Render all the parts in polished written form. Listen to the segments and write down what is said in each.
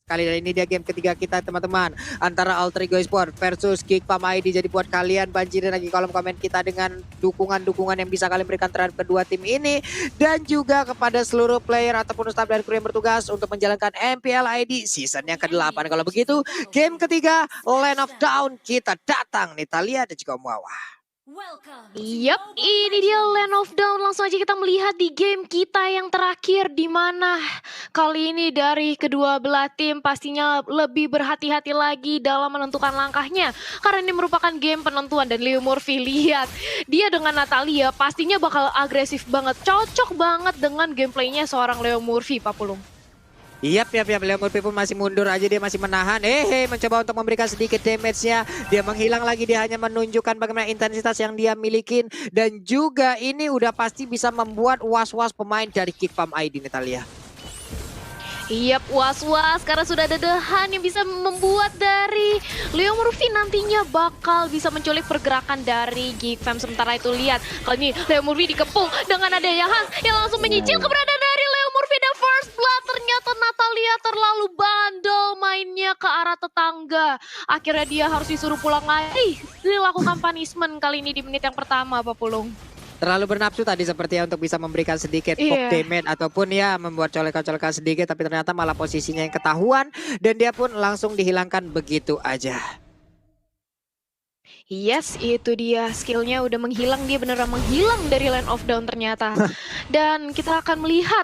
Kali ini dia game ketiga kita teman-teman, antara Alter Ego Esport versus Geekfam ID. Jadi buat kalian banjirin lagi kolom komen kita dengan dukungan-dukungan yang bisa kalian berikan terhadap kedua tim ini, dan juga kepada seluruh player ataupun staff dan kru yang bertugas untuk menjalankan MPL ID season yang ke-8. Kalau begitu, game ketiga Land of Dawn kita datang Natalia dan juga Muawah. Yap, ini dia Land of Dawn. Langsung aja kita melihat di game kita yang terakhir, di mana kali ini dari kedua belah tim pastinya lebih berhati-hati lagi dalam menentukan langkahnya, karena ini merupakan game penentuan. Dan Leo Murphy, lihat dia dengan Natalia pastinya bakal agresif banget, cocok banget dengan gameplaynya seorang Leo Murphy, Pak Pulung. Yap, Leo Murphy pun masih mundur aja, dia masih menahan. Mencoba untuk memberikan sedikit damage-nya. Dia menghilang lagi, dia hanya menunjukkan bagaimana intensitas yang dia milikin. Dan juga ini udah pasti bisa membuat was-was pemain dari Geekfam ID, Natalia. Yap, was-was karena sudah ada Dehan yang bisa membuat dari Leo Murphy nantinya bakal bisa menculik pergerakan dari Geekfam. Sementara itu lihat, kali ini Leo Murphy dikepung dengan adanya Hans yang langsung menyicil keberadaan dari Leo Murphy. Dan first blood, ternyata Natalia terlalu bandel mainnya ke arah tetangga. Akhirnya dia harus disuruh pulang lagi. Dilakukan punishment kali ini di menit yang pertama, Pak Pulung. Terlalu bernafsu tadi sepertinya untuk bisa memberikan sedikit poke damage ataupun ya membuat colekan-colekan sedikit, tapi ternyata malah posisinya yang ketahuan dan dia pun langsung dihilangkan begitu aja. Yes, itu dia, skillnya udah menghilang, dia beneran menghilang dari Land of Dawn ternyata. Dan kita akan melihat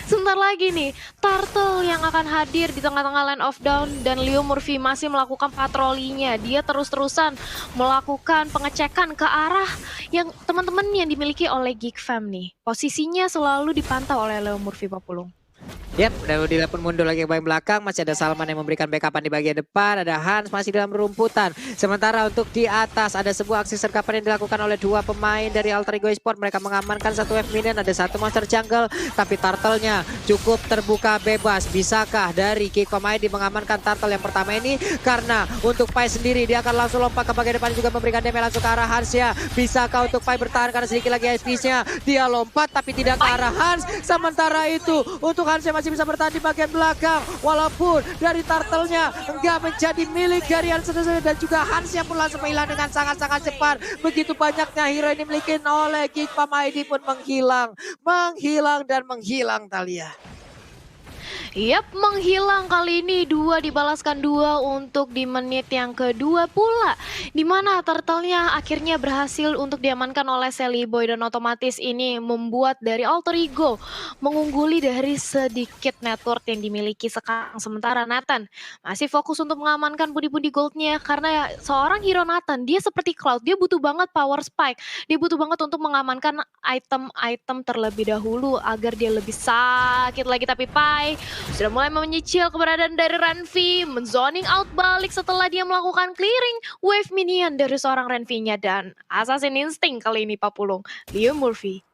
sebentar lagi nih Turtle yang akan hadir di tengah-tengah Land of Dawn. Dan Leo Murphy masih melakukan patrolinya, dia terus-terusan melakukan pengecekan ke arah yang teman-teman yang dimiliki oleh Geekfam nih. Posisinya selalu dipantau oleh Leo Murphy, Pak Pulung. Yap, Dila pun mundur lagi ke bagian belakang. Masih ada Salman yang memberikan backupan di bagian depan. Ada Hans masih dalam rumputan. Sementara untuk di atas ada sebuah aksi sergapan yang dilakukan oleh dua pemain dari Alter Ego Esport. Mereka mengamankan satu F minion, ada satu monster jungle. Tapi turtle-nya cukup terbuka bebas. Bisakah dari Geekfam ID mengamankan turtle yang pertama ini? Karena untuk Pai sendiri dia akan langsung lompat ke bagian depan juga memberikan damage langsung ke arah Hans ya. Bisakah untuk Pai bertahan karena sedikit lagi HP-nya? Dia lompat tapi tidak ke arah Hans. Sementara itu untuk Hans yang masih bisa bertahan di bagian belakang, walaupun dari turtle-nya enggak menjadi milik dari Hans dan juga Hans yang pun langsung menghilang dengan sangat-sangat cepat. Begitu banyaknya hero ini dimiliki oleh Geekfam ID pun menghilang dan menghilang, Talia. Yap, menghilang kali ini, dua dibalaskan dua untuk di menit yang kedua pula, dimana turtle-nya akhirnya berhasil untuk diamankan oleh Sally Boy. Dan otomatis ini membuat dari Alter Ego mengungguli dari sedikit network yang dimiliki sekarang. Sementara Nathan masih fokus untuk mengamankan pundi-pundi goldnya, karena seorang hero Nathan, dia seperti Cloud, dia butuh banget power spike, dia butuh banget untuk mengamankan item-item terlebih dahulu agar dia lebih sakit lagi. Tapi Pai sudah mulai menyicil keberadaan dari Renvi, menzoning out balik setelah dia melakukan clearing wave minion dari seorang Renvi-nya. Dan Assassin Instinct kali ini, Pak Pulung, Leo Murphy.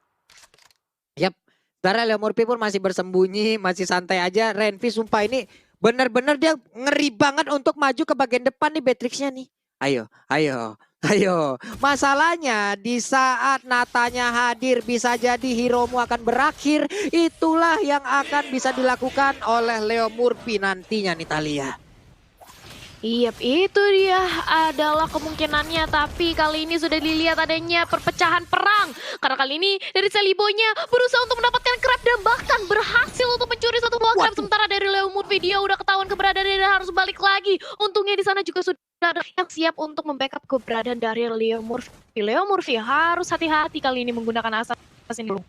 Yap, sebenarnya Leo Murphy pun masih bersembunyi, masih santai aja. Renvi sumpah ini benar-benar dia ngeri banget untuk maju ke bagian depan nih Beatrix-nya nih. Ayo, masalahnya di saat Natanya hadir bisa jadi heromu akan berakhir. Itulah yang akan bisa dilakukan oleh Leo Murphy nantinya nih, Talia. Yap, itu dia adalah kemungkinannya. Tapi kali ini sudah dilihat adanya perpecahan perang, karena kali ini dari Sally Boy-nya berusaha untuk mendapatkan crab dan bahkan berhasil untuk mencuri satu buah crab. Sementara dari Leo Murphy dia udah ketahuan keberadaannya dan harus balik lagi. Untungnya di sana juga sudah ada yang siap untuk membackup keberadaan dari Leo Murphy. Leo Murphy harus hati-hati kali ini menggunakan assassin dulu.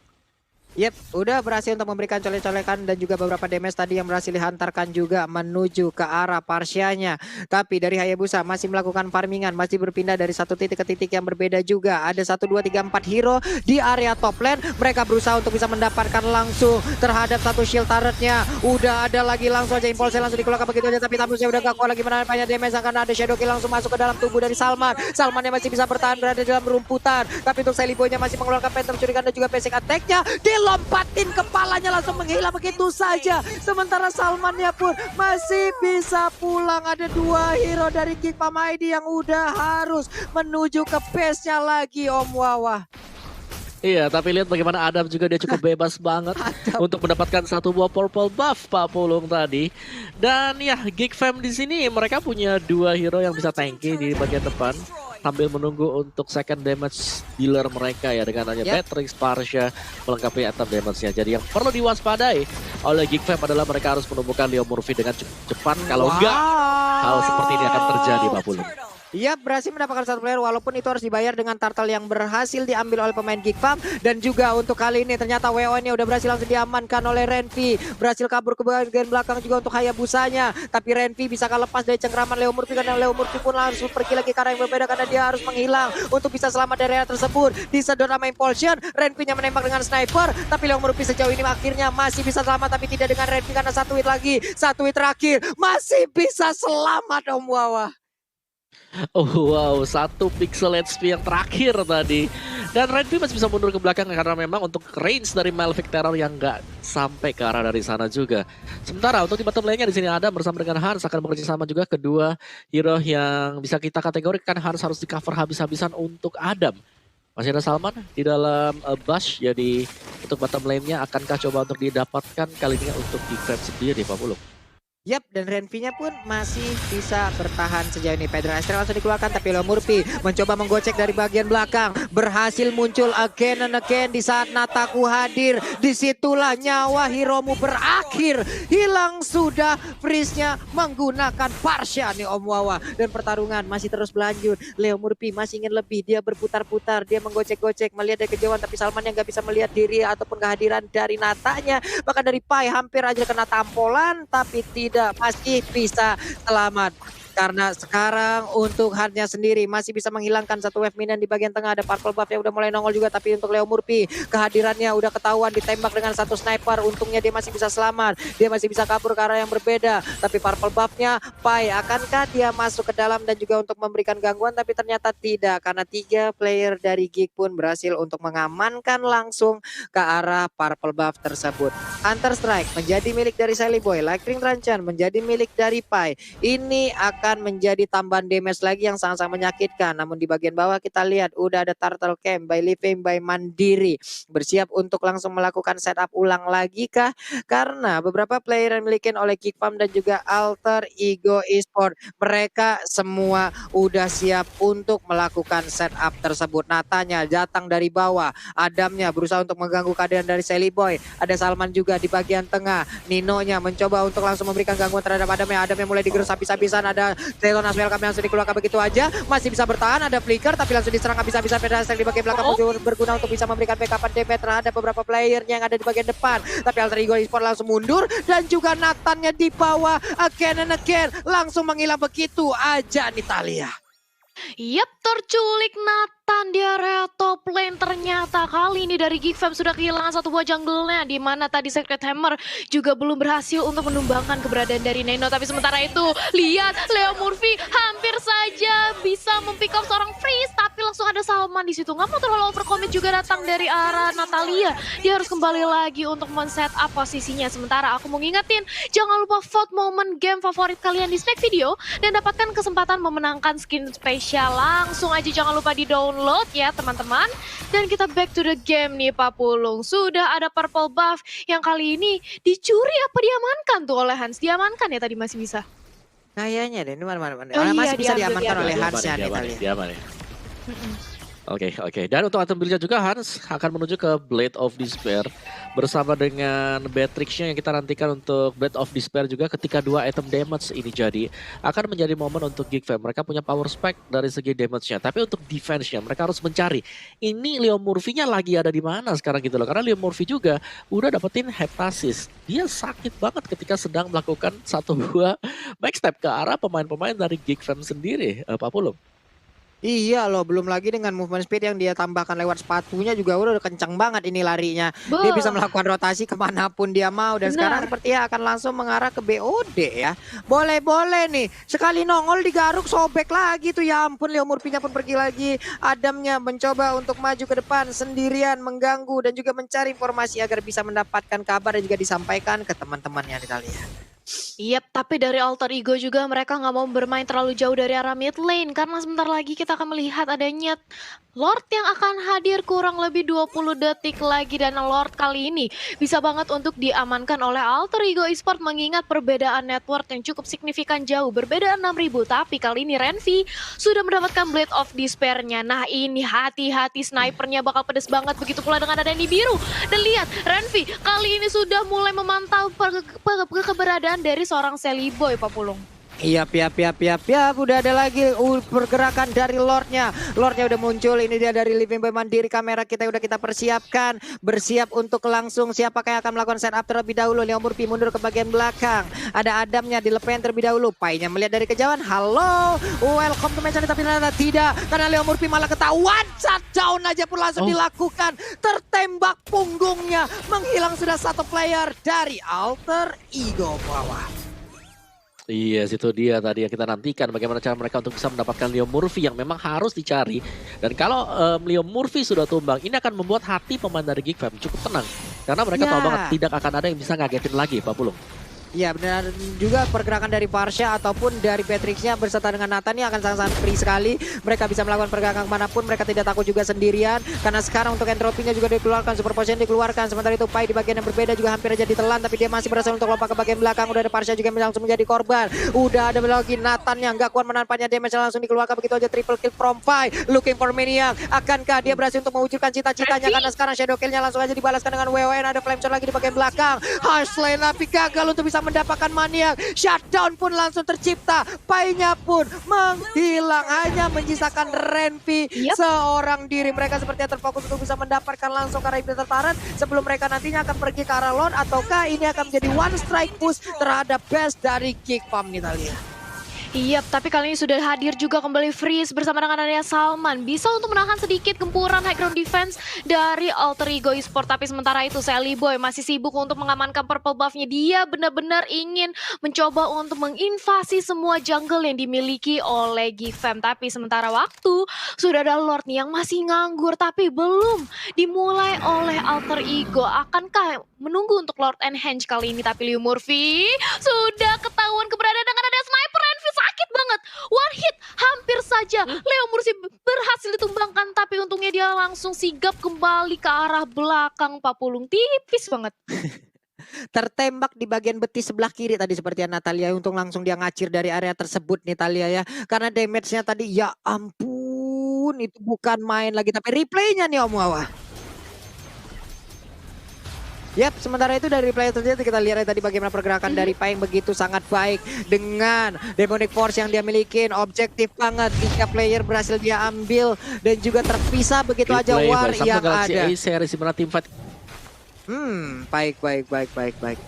Yep, udah berhasil untuk memberikan colek-colekan dan juga beberapa damage tadi yang berhasil dihantarkan juga menuju ke arah Parsianya. Tapi dari Hayabusa masih melakukan farmingan, masih berpindah dari satu titik ke titik yang berbeda juga. Ada 1, 2, 3, 4 hero di area top lane. Mereka berusaha untuk bisa mendapatkan langsung terhadap satu shield turret-nya. Udah ada lagi langsung aja impulse langsung dikeluarkan begitu aja. Tapi Tamusnya udah gak kuat lagi menahan banyak damage karena ada Shadow Kill langsung masuk ke dalam tubuh dari Salman. Salman yang masih bisa bertahan berada di dalam rumputan. Tapi untuk Sally Boy-nya masih mengeluarkan Phantom Shuriken dan juga basic attack-nya. Lompatin kepalanya langsung menghilang begitu saja. Sementara Salmannya pun masih bisa pulang. Ada dua hero dari Geekfam ID yang udah harus menuju ke base-nya lagi, Om Wawa. Iya, tapi lihat bagaimana Adam juga dia cukup bebas banget untuk mendapatkan satu buah purple buff Pak Pulung tadi. Dan ya, Geek Fam di sini mereka punya dua hero yang bisa tanky di bagian depan sambil menunggu untuk second damage dealer mereka ya dengan hanya Beatrix, Parsha melengkapi item damage-nya. Jadi yang perlu diwaspadai oleh Geek Fam adalah mereka harus menemukan Leo Murphy dengan cepat. Kalau enggak, hal seperti ini akan terjadi Pak Pulung. Iya, berhasil mendapatkan satu player walaupun itu harus dibayar dengan turtle yang berhasil diambil oleh pemain Geek Fam. Dan juga untuk kali ini ternyata WO-nya udah berhasil langsung diamankan oleh Renvi. Berhasil kabur ke bagian belakang juga untuk Hayabusanya. Tapi Renvi bisa lepas dari cengkraman Leo Murphy karena Leo Murphy pun langsung pergi lagi ke arah yang berbeda karena dia harus menghilang untuk bisa selamat dari area tersebut. Disedot sama Impulsion, Renvi-nya menembak dengan sniper. Tapi Leo Murphy sejauh ini akhirnya masih bisa selamat tapi tidak dengan Renvi karena satu hit lagi. Satu hit terakhir masih bisa selamat Om Wawa. Oh wow, satu pixel HP yang terakhir tadi. Dan Renvi masih bisa mundur ke belakang karena memang untuk range dari Malphite Terror yang nggak sampai ke arah dari sana juga. Sementara untuk di bottom lane-nya di sini ada bersama dengan Hans akan bekerja sama juga kedua hero yang bisa kita kategorikan harus di cover habis-habisan untuk Adam. Masih ada Salman di dalam Bash, jadi untuk bottom lane-nya akankah coba untuk didapatkan kali ini untuk di Fam sendiri Pak Pulung? Yap, dan Renvi-nya pun masih bisa bertahan sejauh ini. Pedro Estrella langsung dikeluarkan, tapi Leo Murphy mencoba menggocek dari bagian belakang. Berhasil muncul again and again di saat Nataku hadir. Disitulah nyawa Hiromu berakhir. Hilang sudah freeze-nya menggunakan Parsha nih Om Wawa. Dan pertarungan masih terus berlanjut. Leo Murphy masih ingin lebih. Dia berputar-putar, dia menggocek-gocek, melihat dari kejauhan. Tapi Salman yang gak bisa melihat diri ataupun kehadiran dari Natanya. Bahkan dari Pai hampir aja kena tampolan, tapi tidak, masih bisa selamat. Karena sekarang untuk Hardnya sendiri masih bisa menghilangkan satu wave minion di bagian tengah. Ada purple buff yang udah mulai nongol juga. Tapi untuk Leo Murphy kehadirannya udah ketahuan, ditembak dengan satu sniper. Untungnya dia masih bisa selamat. Dia masih bisa kabur ke arah yang berbeda. Tapi purple buffnya Pai, akankah dia masuk ke dalam dan juga untuk memberikan gangguan? Tapi ternyata tidak. Karena 3 player dari Geek pun berhasil untuk mengamankan langsung ke arah purple buff tersebut. Hunter Strike menjadi milik dari Sally Boy. Lightning Ranchan menjadi milik dari Pai. Ini akan menjadi tambahan damage lagi yang sangat-sangat menyakitkan. Namun di bagian bawah kita lihat udah ada Turtle Camp by Living by Mandiri bersiap untuk langsung melakukan setup ulang lagi kah? Karena beberapa player yang dimiliki oleh Geek Fam dan juga Alter Ego Esport, mereka semua udah siap untuk melakukan setup tersebut. Natanya datang dari bawah, Adamnya berusaha untuk mengganggu keadaan dari Sally Boy. Ada Salman juga di bagian tengah. Ninonya mencoba untuk langsung memberikan gangguan terhadap Adamnya. Adamnya mulai digerus habis-habisan. Ada Teton Aswell kami langsung dikeluarkan begitu aja. Masih bisa bertahan, ada flicker tapi langsung diserang habis-habisan. Pedastel di bagian belakang berguna untuk bisa memberikan backup damage terhadap beberapa playernya yang ada di bagian depan. Tapi Alter Ego Esport langsung mundur dan juga Nathannya di bawah again and again. Langsung menghilang begitu aja nih Talia. Yap, terculik Nathan di area top lane. Ternyata kali ini dari Geek Fam sudah kehilangan satu buah jungle-nya, di mana tadi Secret Hammer juga belum berhasil untuk menumbangkan keberadaan dari Neno. Tapi sementara itu, lihat Leo Murphy hampir saja bisa mempick up seorang freeze, tapi langsung ada Salman di situ. Nggak mau terlalu overcommit juga datang dari arah Natalia. Dia harus kembali lagi untuk men-set up posisinya. Sementara aku mau ngingetin, jangan lupa vote momen game favorit kalian di snack video dan dapatkan kesempatan memenangkan skin spesial. Langsung aja jangan lupa di-download ya teman-teman. Dan kita back to the game nih Pak Pulung. Sudah ada purple buff yang kali ini dicuri apa diamankan tuh oleh Hans? Diamankan ya tadi masih bisa? Kayaknya deh, ini mana. Oh iya, masih bisa diambil, diamankan oleh Diaman Hansnya nih Talia. diaman ya. Oke. Dan untuk item build-nya juga Hans akan menuju ke Blade of Despair bersama dengan Beatrix-nya yang kita nantikan untuk Blade of Despair juga ketika 2 item damage ini jadi akan menjadi momen untuk Geek Fam. Mereka punya power spike dari segi damage-nya, tapi untuk defense-nya mereka harus mencari ini Leo Murphy-nya lagi ada di mana sekarang gitu loh. Karena Leo Murphy juga udah dapetin heptasis. Dia sakit banget ketika sedang melakukan satu buah backstep ke arah pemain-pemain dari Geek Fam sendiri, Pak Pulung. Iya loh, belum lagi dengan movement speed yang dia tambahkan lewat sepatunya juga udah kencang banget ini larinya. Dia bisa melakukan rotasi kemanapun dia mau. Dan sekarang sepertinya akan langsung mengarah ke BOD ya. Boleh-boleh nih, sekali nongol digaruk sobek lagi tuh. Ya ampun, Leo Murphy-nya pun pergi lagi. Adamnya mencoba untuk maju ke depan sendirian, mengganggu dan juga mencari informasi agar bisa mendapatkan kabar dan juga disampaikan ke teman-temannya di Italia. Yap, tapi dari Alter Ego juga mereka nggak mau bermain terlalu jauh dari arah mid lane karena sebentar lagi kita akan melihat adanya Lord yang akan hadir kurang lebih 20 detik lagi dan Lord kali ini bisa banget untuk diamankan oleh Alter Ego Esport mengingat perbedaan network yang cukup signifikan jauh berbeda 6.000 tapi kali ini Renvi sudah mendapatkan Blade of Despair-nya. Nah ini hati-hati snipernya bakal pedes banget begitu pula dengan adanya biru dan lihat Renvi kali ini sudah mulai memantau keberadaan dari seorang Sally Boy Pak Pulung. Iya, udah ada lagi pergerakan dari Lordnya. Lordnya udah muncul, ini dia dari Living Boy Mandiri. Kamera kita udah kita persiapkan, bersiap untuk langsung siapakah yang akan melakukan setup terlebih dahulu. Leo Murphy mundur ke bagian belakang. Ada Adamnya dilepen terlebih dahulu. Painya melihat dari kejauhan, halo, welcome to match, tapi ternyata tidak. Karena Leo Murphy malah ketahuan, shutdown aja pun langsung dilakukan. Tertembak punggungnya, menghilang sudah satu player dari Alter Ego bawah. Iya, situ dia tadi yang kita nantikan bagaimana cara mereka untuk bisa mendapatkan Leo Murphy yang memang harus dicari. Dan kalau Leo Murphy sudah tumbang, ini akan membuat hati pemain dari Geek Fam cukup tenang. Karena mereka tahu banget tidak akan ada yang bisa ngagetin lagi Pak Pulung. Ya benar juga pergerakan dari Parsha ataupun dari Patricknya berserta dengan Nathan ini akan sangat-sangat free sekali. Mereka bisa melakukan pergerakan manapun, mereka tidak takut juga sendirian. Karena sekarang untuk entropinya juga dikeluarkan, super potion dikeluarkan. Sementara itu Pai di bagian yang berbeda juga hampir aja ditelan. Tapi dia masih berhasil untuk lompat ke bagian belakang. Udah ada Parsha juga yang langsung menjadi korban. Udah ada lagi Nathan yang gak kuat menampaknya, damage langsung dikeluarkan begitu aja. Triple kill from Pai, looking for Maniac. Akankah dia berhasil untuk mewujudkan cita-citanya? Karena sekarang shadow killnya langsung aja dibalaskan dengan WWN. Ada flameshot lagi di bagian belakang. Harsley tapi gagal untuk bisa mendapatkan Maniac. Shutdown pun langsung tercipta. Pai-nya pun menghilang. Hanya menyisakan Renvi seorang diri. Mereka sepertinya terfokus untuk bisa mendapatkan langsung ke arah Iblis Tertaran. Sebelum mereka nantinya akan pergi ke arah Lord. Ataukah ini akan menjadi one strike push terhadap best dari Geek Fam Nitalia. Iya, tapi kali ini sudah hadir juga kembali Freeze bersama dengan adanya Salman. Bisa untuk menahan sedikit gempuran high ground defense dari Alter Ego Esport. Tapi sementara itu Sally Boy masih sibuk untuk mengamankan purple buff-nya. Dia benar-benar ingin mencoba untuk menginvasi semua jungle yang dimiliki oleh Geek Fam. Tapi sementara waktu sudah ada Lord nih yang masih nganggur tapi belum dimulai oleh Alter Ego. Akankah menunggu untuk Lord Enhance kali ini? Tapi Leo Murphy sudah ketahuan keberadaan dengan ada sniper Renvi. Sakit banget, one hit hampir saja Leo Murphy berhasil ditumbangkan tapi untungnya dia langsung sigap kembali ke arah belakang Pak Pulung, tipis banget. Tertembak di bagian betis sebelah kiri tadi seperti Natalia, untung langsung dia ngacir dari area tersebut nih Talia ya, karena damage-nya tadi ya ampun itu bukan main lagi, tapi replaynya nih Om Wawa. Yap, sementara itu dari replay terjadi kita lihat tadi bagaimana pergerakan dari Pai yang begitu sangat baik dengan Demonic Force yang dia miliki, objektif banget. 3 player berhasil dia ambil dan juga terpisah begitu aja war yang ada. Series dimana tim fight. Baik.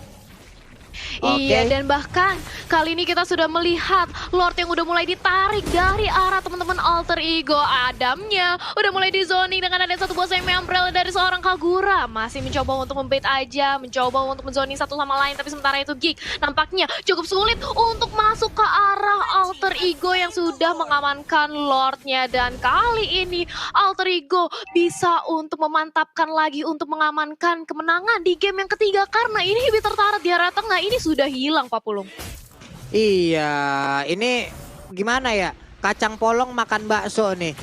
Iya, dan bahkan kali ini kita sudah melihat Lord yang udah mulai ditarik dari arah teman-teman Alter Ego. Adamnya udah mulai di zoning dengan ada satu buah semi umbrella dari seorang Kagura. Masih mencoba untuk membait aja, mencoba untuk menzoning satu sama lain. Tapi sementara itu Geek nampaknya cukup sulit untuk masuk ke arah Alter Ego yang sudah mengamankan Lordnya. Dan kali ini Alter Ego bisa untuk memantapkan lagi untuk mengamankan kemenangan di game yang ketiga. Karena ini Hibit tertarik di area tengah. Ini sudah hilang Pak Pulung. Iya, ini gimana ya? Kacang polong makan bakso nih.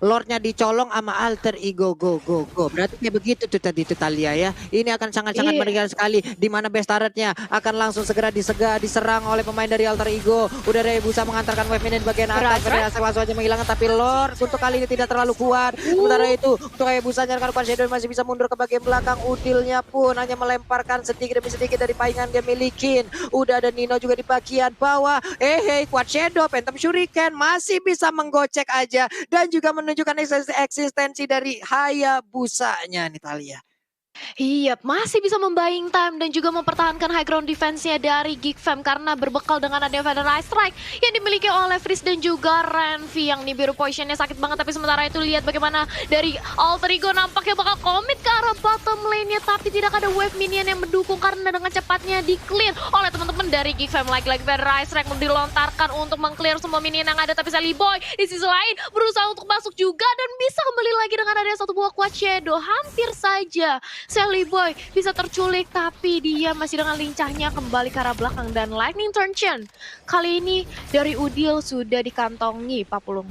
Lordnya dicolong sama Alter Ego go. Berarti kayak begitu tuh tadi tuh Talia ya. Ini akan sangat-sangat meriah sekali. Di mana best turretnya akan langsung segera diserang oleh pemain dari Alter Ego. Udah ada Ebusa mengantarkan wave ini di bagian atas. Berhasil langsung aja menghilangkan. Tapi Lord untuk kali ini tidak terlalu kuat. Sementara itu untuk Ebusa nyarkan Shadow masih bisa mundur ke bagian belakang. Udilnya pun hanya melemparkan sedikit demi sedikit dari paingan dia milikin. Udah ada Nino juga di bagian bawah. Quad Shadow, Phantom Shuriken masih bisa menggocek aja. Dan juga menunjukkan eksistensi dari Hayabusanya nih Talia. Iya, masih bisa membuying time dan juga mempertahankan high ground defense-nya dari Geek Fam karena berbekal dengan adanya Feather Ice Strike yang dimiliki oleh Freeze dan juga Renvi yang di biru positionnya sakit banget. Tapi sementara itu lihat bagaimana dari Alter Ego nampaknya bakal komit ke arah bottom lane-nya, tapi tidak ada wave minion yang mendukung karena dengan cepatnya di-clear oleh teman-teman dari Geek Fam. Lagi-lagi Feather Ice Strike dilontarkan untuk meng-clear semua minion yang ada, tapi Sally Boy di sisi lain berusaha untuk masuk juga dan bisa kembali lagi dengan adanya satu buah Quad Shadow. Hampir saja Sally Boy bisa terculik, tapi dia masih dengan lincahnya kembali ke arah belakang dan Lightning Turn Chen. Kali ini dari Udil sudah dikantongi Pak Pulung.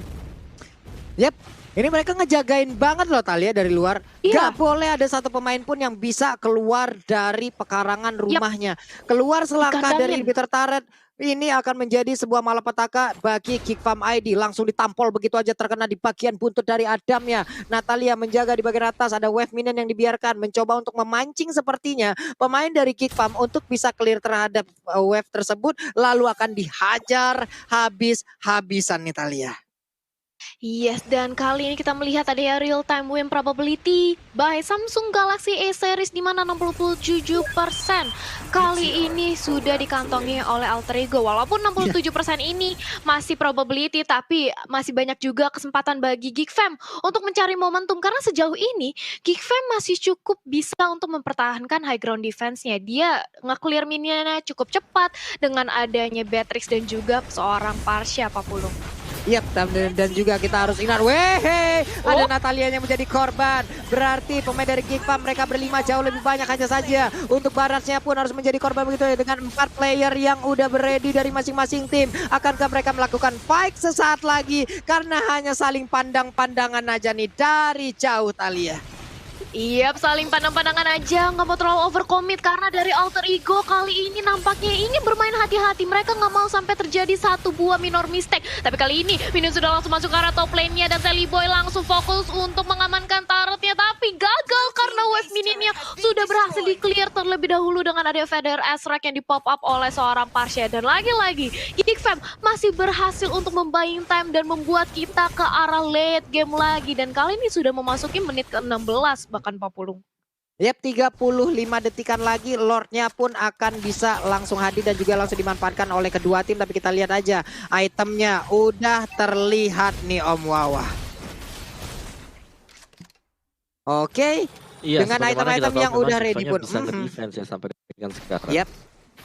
Yep, ini mereka ngejagain banget loh Talia dari luar. Iya. Gak boleh ada satu pemain pun yang bisa keluar dari pekarangan rumahnya. Keluar selangkah dari Dikandangin. inhibitor turret. Ini akan menjadi sebuah malapetaka bagi Geek Farm ID. Langsung ditampol begitu aja, terkena di bagian buntut dari Adamnya. Natalia menjaga di bagian atas. Ada wave minion yang dibiarkan. Mencoba untuk memancing sepertinya pemain dari Geek Farm untuk bisa clear terhadap wave tersebut. Lalu akan dihajar habis-habisan Natalia. Yes, dan kali ini kita melihat ada ya real time win probability by Samsung Galaxy A series di mana 67% kali ini sudah dikantongi oleh Alter Ego. Walaupun 67% ini masih probability, tapi masih banyak juga kesempatan bagi Geek Fam untuk mencari momentum karena sejauh ini Geek Fam masih cukup bisa untuk mempertahankan high ground defense-nya. Dia nge-clear minionnya cukup cepat dengan adanya Beatrix dan juga seorang Parsha Pak Pulung. Yap, dan juga kita harus ingat, ada Natalia yang menjadi korban. Berarti pemain dari Geek Farm mereka berlima jauh lebih banyak hanya saja. Untuk Barasnya pun harus menjadi korban begitu ya. Dengan 4 player yang udah ready dari masing-masing tim. Akankah mereka melakukan fight sesaat lagi? Karena hanya saling pandang-pandangan aja nih dari jauh Talia. Iya, saling pandang-pandangan aja, nggak mau terlalu overcommit karena dari Alter Ego kali ini nampaknya ingin bermain hati-hati. Mereka nggak mau sampai terjadi satu buah minor mistake. Tapi kali ini Minion sudah langsung masuk ke arah top lane-nya dan Sally Boy langsung fokus untuk mengamankan turretnya. Tapi gagal karena wave minionnya sudah berhasil di-clear terlebih dahulu dengan ada Feather Azrak yang di-pop up oleh seorang Parsha. Dan lagi-lagi, Geek Fam masih berhasil untuk membuying time dan membuat kita ke arah late game lagi. Dan kali ini sudah memasuki menit ke-16 bahkan Pak Pulung. Yap, 35 detikan lagi Lordnya pun akan bisa langsung hadir dan juga langsung dimanfaatkan oleh kedua tim. Tapi kita lihat aja itemnya udah terlihat nih Om Wawa. Oke, Iya, dengan sebagaimana kita item-item tahu yang memang udah ready Gifanya pun. bisa nge-defense ya sampai dengan sekarang. Yap,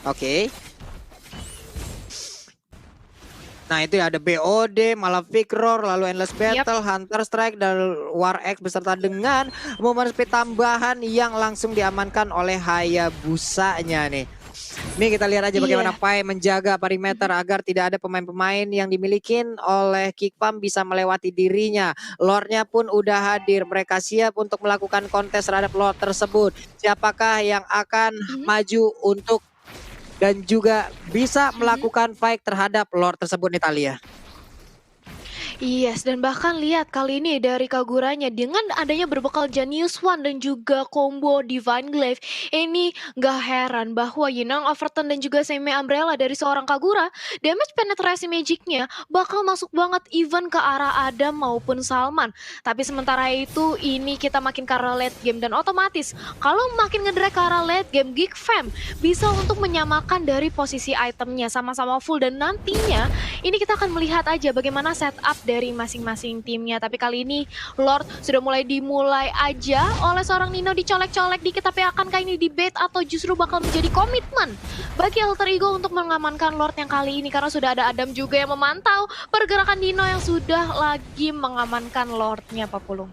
oke. Nah itu ya ada BOD, Malefic Roar, lalu Endless Battle, Hunter Strike, dan War X beserta dengan momen speed tambahan yang langsung diamankan oleh Hayabusanya nih. Ini kita lihat aja bagaimana Pai menjaga perimeter agar tidak ada pemain-pemain yang dimiliki oleh Geek Farm bisa melewati dirinya. Lordnya pun udah hadir, mereka siap untuk melakukan kontes terhadap Lord tersebut. Siapakah yang akan maju untuk dan juga bisa melakukan fight terhadap Lord tersebut nih Talia. Yes, dan bahkan lihat kali ini dari Kaguranya dengan adanya berbekal Genius One dan juga combo Divine Glaive, ini gak heran bahwa Yinang Overton dan juga Semi Umbrella dari seorang Kagura, damage penetrasi magicnya bakal masuk banget even ke arah Adam maupun Salman. Tapi sementara itu ini kita makin ke arah late game dan otomatis kalau makin ngedrag ke arah late game, Geek Fam bisa untuk menyamakan dari posisi itemnya sama-sama full. Dan nantinya ini kita akan melihat aja bagaimana setup dari masing-masing timnya. Tapi kali ini Lord sudah dimulai aja oleh seorang Nino, dicolek-colek dikit. Tapi akankah ini debate atau justru bakal menjadi komitmen bagi Alter Ego untuk mengamankan Lord yang kali ini, karena sudah ada Adam juga yang memantau pergerakan Nino yang sudah lagi mengamankan Lordnya Pak Pulung.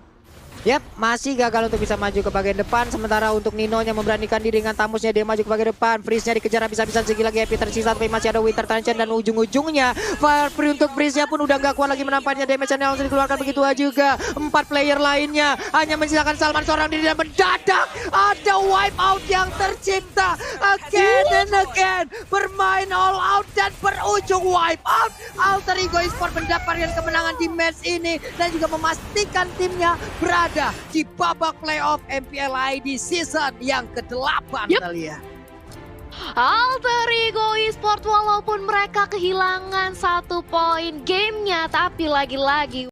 Yap, masih gagal untuk bisa maju ke bagian depan. Sementara untuk Nino yang memberanikan diri dengan tamusnya, dia maju ke bagian depan. Freeze-nya dikejar habis-habisan, segi lagi Happy tersisa. Tapi masih ada Winter Tension dan ujung-ujungnya Fire Free untuk Freeze-nya pun udah gak kuat lagi menampaknya. Damage-nya langsung dikeluarkan begitu aja juga. 4 player lainnya hanya mensisakan Salman seorang diri dan mendadak ada wipe out yang tercipta. Again and again, bermain all out dan berujung wipe out. Alter Ego Esports mendapatkan kemenangan di match ini dan juga memastikan timnya berada di babak playoff MPLID season yang ke-8 Talia. Alter Ego Esports walaupun mereka kehilangan 1 poin gamenya, tapi lagi-lagi